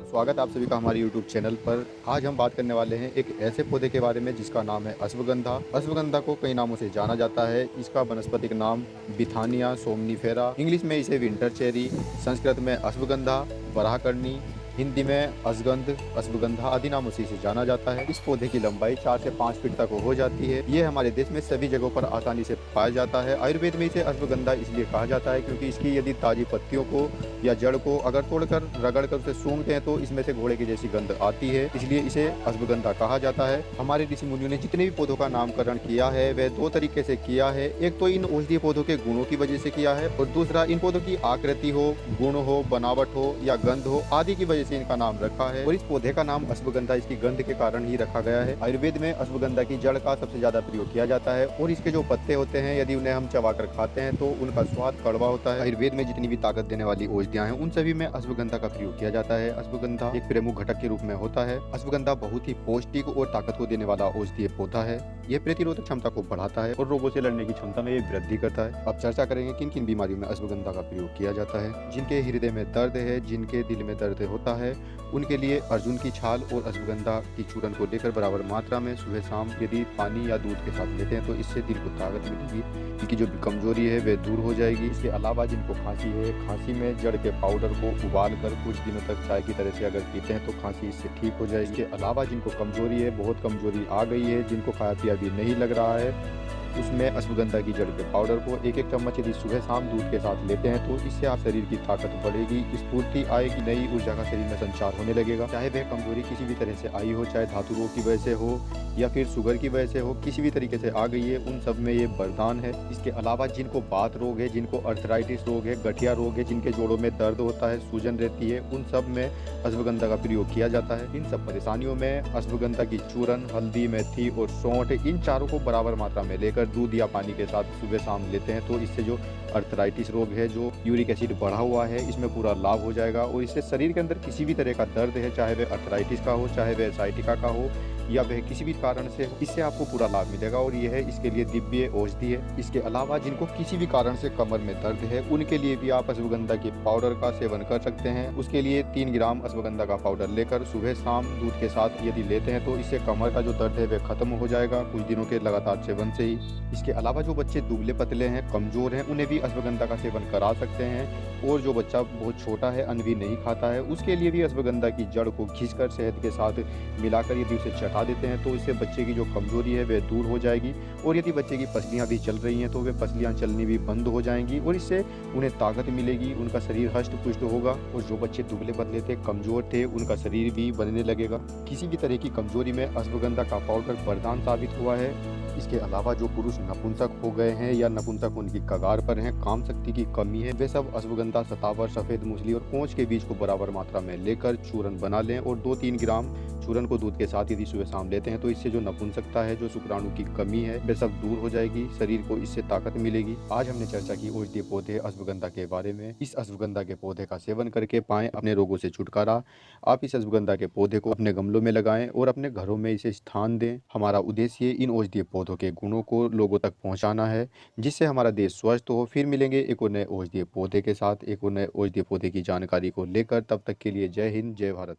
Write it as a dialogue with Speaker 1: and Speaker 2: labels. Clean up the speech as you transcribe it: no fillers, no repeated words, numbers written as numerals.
Speaker 1: स्वागत है आप सभी का हमारे यूट्यूब चैनल पर। आज हम बात करने वाले हैं एक ऐसे पौधे के बारे में जिसका नाम है अश्वगंधा। अश्वगंधा को कई नामों से जाना जाता है। इसका वनस्पतिक नाम बिथानिया सोमनीफेरा, इंग्लिश में इसे विंटर चेरी, संस्कृत में अश्वगंधा, वराहकर्णी, हिंदी में अश्वगंध, अश्वगंधा आदि नामों से इसे जाना जाता है। इस पौधे की लंबाई 4 से 5 फीट तक हो जाती है। ये हमारे देश में सभी जगहों पर आसानी से पाया जाता है। आयुर्वेद में इसे अश्वगंधा इसलिए कहा जाता है क्योंकि इसकी यदि ताजी पत्तियों को या जड़ को अगर तोड़कर रगड़कर उसे सूंघते हैं तो इसमें से घोड़े की जैसी गंध आती है, इसलिए इसे अश्वगंधा कहा जाता है। हमारे ऋषि मुनियों ने जितने भी पौधों का नामकरण किया है वह दो तरीके से किया है। एक तो इन औषधीय पौधों के गुणों की वजह से किया है और दूसरा इन पौधों की आकृति हो, गुण हो, बनावट हो या गंध हो आदि की वजह से इनका नाम रखा है। और इस पौधे का नाम अश्वगंधा इसकी गंध के कारण ही रखा गया है। आयुर्वेद में अश्वगंधा की जड़ का सबसे ज्यादा प्रयोग किया जाता है और इसके जो पत्ते होते हैं यदि उन्हें हम चबाकर खाते हैं तो उनका स्वाद कड़वा होता है। आयुर्वेद में जितनी भी ताकत देने वाली औषधियां हैं उन सभी में अश्वगंधा का प्रयोग किया जाता है। अश्वगंधा एक प्रमुख घटक के रूप में होता है। अश्वगंधा बहुत ही पौष्टिक और ताकत को देने वाला औषधीय पौधा है। यह प्रतिरोधक क्षमता को बढ़ाता है और रोगों से लड़ने की क्षमता में वृद्धि करता है। अब चर्चा करेंगे किन किन बीमारियों में अश्वगंधा का प्रयोग किया जाता है। जिनके हृदय में दर्द है, जिनके दिल में दर्द होता है, उनके लिए अर्जुन की छाल और अश्वगंधा की चूर्ण को लेकर बराबर मात्रा में सुबह शाम यदि पानी या दूध के साथ लेते हैं तो इससे दिल को ताकत मिलेगी। इनकी जो भी कमजोरी है वह दूर हो जाएगी। इसके अलावा जिनको खांसी है, खांसी में जड़ के पाउडर को उबाल कर कुछ दिनों तक चाय की तरह से अगर पीते हैं तो खांसी इससे ठीक हो जाएगी। इसके अलावा जिनको कमजोरी है, बहुत कमजोरी आ गई है, जिनको खाया पिया भी नहीं लग रहा है, उसमें अश्वगंधा की जड़ के पाउडर को एक एक चम्मच यदि सुबह शाम दूध के साथ लेते हैं तो इससे आप शरीर की ताकत बढ़ेगी, स्फूर्ति आएगी, नई ऊर्जा का शरीर में संचार होने लगेगा। चाहे वह कमजोरी किसी भी तरह से आई हो, चाहे धातु रोग की वजह से हो या फिर शुगर की वजह से हो, किसी भी तरीके से आ गई है, उन सब में ये वरदान है। इसके अलावा जिनको बात रोग है, जिनको अर्थराइटिस रोग है, गठिया रोग है, जिनके जोड़ों में दर्द होता है, सूजन रहती है, उन सब में अश्वगंधा का प्रयोग किया जाता है। इन सब परेशानियों में अश्वगंधा की चूर्ण, हल्दी, मेथी और सौंठ इन चारों को बराबर मात्रा में लेकर दूध या पानी के साथ सुबह शाम लेते हैं तो इससे जो अर्थराइटिस रोग है, जो यूरिक एसिड बढ़ा हुआ है, इसमें पूरा लाभ हो जाएगा। और इससे शरीर के अंदर किसी भी तरह का दर्द है, चाहे वह अर्थराइटिस का हो, चाहे वह साइटिका का हो या वह किसी भी कारण से हो, इससे आपको पूरा लाभ मिलेगा और यह है इसके लिए दिव्य औषधि है। इसके अलावा जिनको किसी भी कारण से कमर में दर्द है उनके लिए भी आप अश्वगंधा के पाउडर का सेवन कर सकते हैं। उसके लिए 3 ग्राम अश्वगंधा का पाउडर लेकर सुबह शाम दूध के साथ यदि लेते हैं तो इससे कमर का जो दर्द है वह खत्म हो जाएगा कुछ दिनों के लगातार सेवन से ही। इसके अलावा जो बच्चे दुबले पतले हैं, कमजोर हैं, उन्हें भी अश्वगंधा का सेवन करा सकते हैं। और जो बच्चा बहुत छोटा है, अन्न भी नहीं खाता है, उसके लिए भी अश्वगंधा की जड़ को घिसकर शहद के साथ मिलाकर यदि उसे चटा देते हैं तो इससे बच्चे की जो कमजोरी है वह दूर हो जाएगी। और यदि बच्चे की पसलियां भी चल रही हैं तो वे पसलियां चलनी भी बंद हो जाएंगी और इससे उन्हें ताकत मिलेगी, उनका शरीर हष्ट पुष्ट होगा। और जो बच्चे दुबले पतले थे, कमजोर थे, उनका शरीर भी बनने लगेगा। किसी भी तरह की कमजोरी में अश्वगंधा का पाउडर वरदान साबित हुआ है। इसके अलावा जो पुरुष नपुंसक हो गए हैं या नपुंसक उनकी कगार पर हैं, काम शक्ति की कमी है, वे सब अश्वगंधा, शतावर, सफेद मूसली और पोंछ के बीज को बराबर मात्रा में लेकर चूर्ण बना लें और 2-3 ग्राम चूर्ण को दूध के साथ यदि सुबह शाम लेते हैं तो इससे जो नपुंसकता है, जो शुक्राणु की कमी है, वे सब दूर हो जाएगी, शरीर को इससे ताकत मिलेगी। आज हमने चर्चा की औषधीय पौधे अश्वगंधा के बारे में। इस अश्वगंधा के पौधे का सेवन करके पाएं अपने रोगों से छुटकारा। आप इस अश्वगंधा के पौधे को अपने गमलों में लगाएं और अपने घरों में इसे स्थान दें। हमारा उद्देश्य इन औषधीय पौधों के गुणों को लोगों तक पहुंचाना है जिससे हमारा देश स्वस्थ हो। फिर मिलेंगे एक और नए औषधीय पौधे के साथ, एक और नए औषधीय पौधे की जानकारी को लेकर। तब तक के लिए जय हिंद, जय भारत।